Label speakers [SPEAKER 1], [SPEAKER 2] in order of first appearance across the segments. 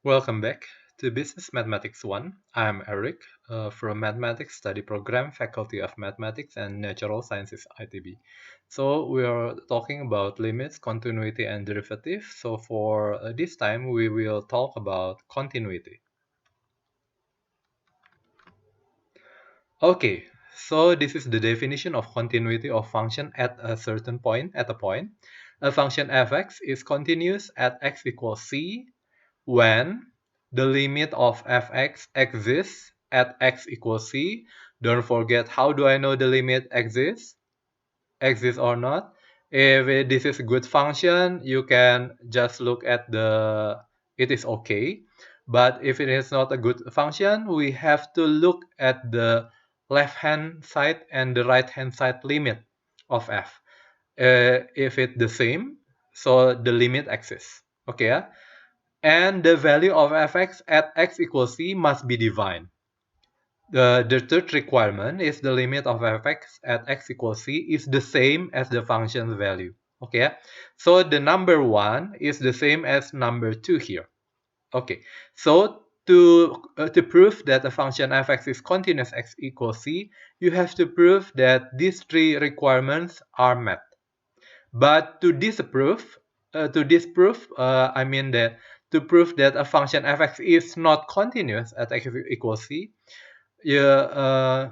[SPEAKER 1] Welcome back to Business Mathematics 1. I'm Eric from Mathematics Study Program, Faculty of Mathematics and Natural Sciences ITB. So we are talking about limits, continuity, and derivative. So for this time, we will talk about continuity. Okay, so this is the definition of continuity of function at a certain point, at a point. A function fx is continuous at x equals c when the limit of fx exists at x equals c. Don't forget, how do I know the limit exists or not? If this is a good function, you can just look at it is okay. But if it is not a good function, we have to look at the left-hand side and the right-hand side limit of f. If it's the same, so the limit exists. Okay, and the value of fx at x equals c must be divine. The third requirement is the limit of fx at x equals c is the same as the function's value. Okay, so the number 1 is the same as number 2 here. Okay, so to prove that a function fx is continuous x equals c, you have to prove that these three requirements are met. But to disprove, I mean that to prove that a function fx is not continuous at x equals c, you, uh,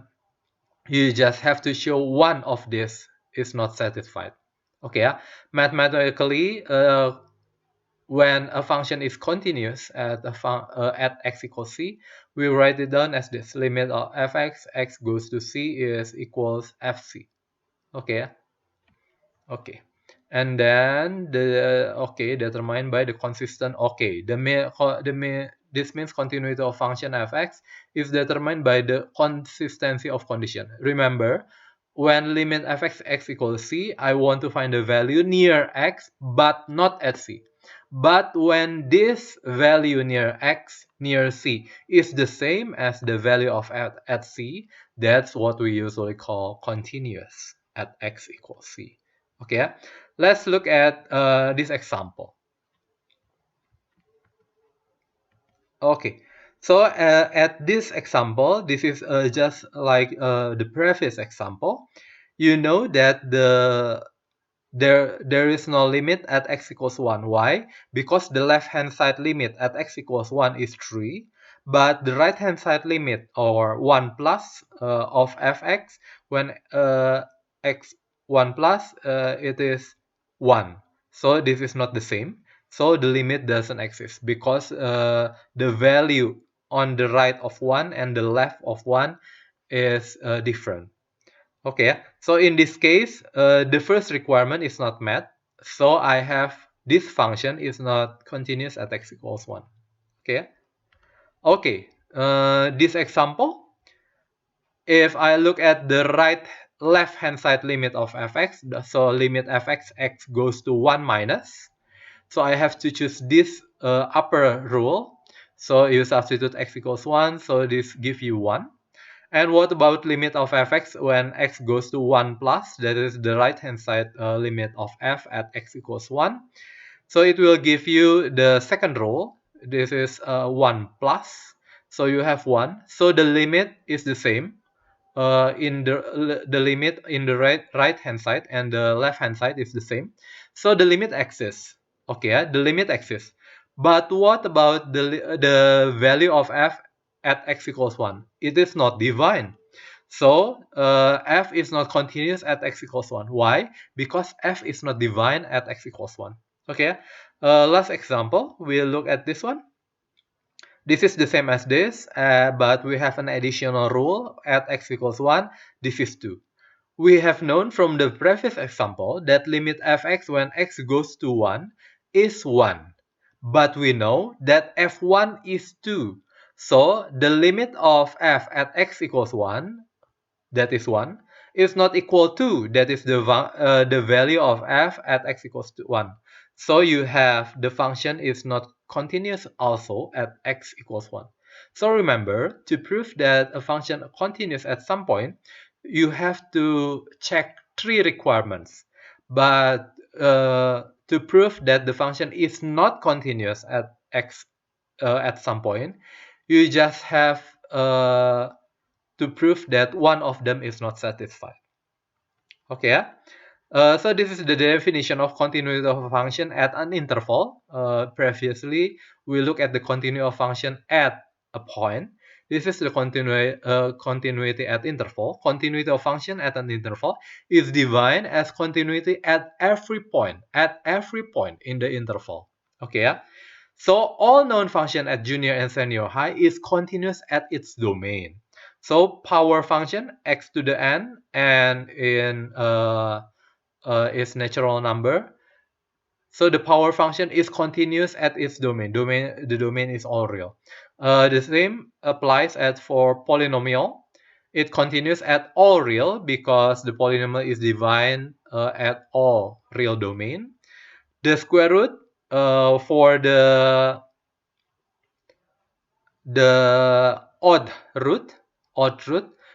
[SPEAKER 1] you just have to show one of this is not satisfied. Okay, yeah? Mathematically, when a function is continuous at x equals c, we write it down as this: limit of fx x goes to c is equals fc. Okay, okay. And then determined by the consistent. Okay, this means continuity of function fx is determined by the consistency of condition. Remember, when limit fx x equals c, I want to find the value near x but not at c. But when this value near x near c is the same as the value of at c, that's what we usually call continuous at x equals c. Okay, let's look at this example. Okay, so at this example, this is just like the previous example. You know that there is no limit at x equals 1. Why? Because the left hand side limit at x equals 1 is 3, but the right hand side limit, or 1 plus of fx, when x 1 plus, it is 1. So this is not the same. So the limit doesn't exist because the value on the right of 1 and the left of 1 is different. Okay, so in this case, the first requirement is not met. So I have this function is not continuous at x equals 1. Okay, okay. This example, if I look at the left hand side limit of fx, so limit fx x goes to 1 minus. So I have to choose this upper rule. So you substitute x equals 1, so this gives you 1. And what about limit of fx when x goes to 1 plus? That is the right hand side limit of f at x equals 1. So it will give you the second rule. This is 1 plus. So you have 1. So the limit is the same. In the limit in the right hand side and the left hand side is the same. So the limit exists. Okay, the limit exists. But what about the value of f at x equals 1? It is not divine. So f is not continuous at x equals 1. Why? Because f is not divine at x equals 1. Okay, last example, we'll look at this one. This is the same as this, but we have an additional rule at x equals 1. This is 2. We have known from the previous example that limit fx when x goes to 1 is 1. But we know that f1 is 2. So the limit of f at x equals 1, that is 1, is not equal to, that is the value of f at x equals to 1. So you have the function is not continuous also at x equals 1. So remember, to prove that a function continuous at some point, you have to check three requirements. But to prove that the function is not continuous at x at some point, you just have to prove that one of them is not satisfied. Okay, yeah? So this is the definition of continuity of a function at an interval. Previously, we looked at the continuity of function at a point. This is the continuity at interval. Continuity of function at an interval is defined as continuity at every point in the interval. Okay, yeah? So all known function at junior and senior high is continuous at its domain. So power function x to the n and in its natural number. So the power function is continuous at its domain. The domain is all real. The same applies as for polynomial. It continues at all real because the polynomial is defined at all real domain. The square root for the odd root,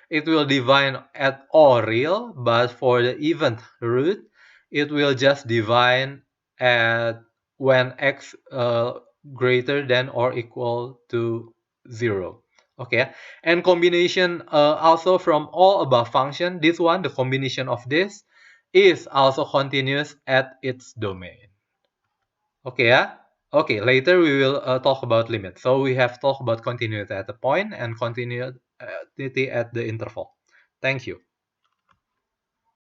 [SPEAKER 1] it will divide at all real, but for the even root, it will just divide at when x greater than or equal to 0. Okay, and combination also from all above function, this one, the combination of this is also continuous at its domain. Okay, yeah? Okay, later we will talk about limits. So we have talked about continuity at the point and continuity at the interval. Thank you.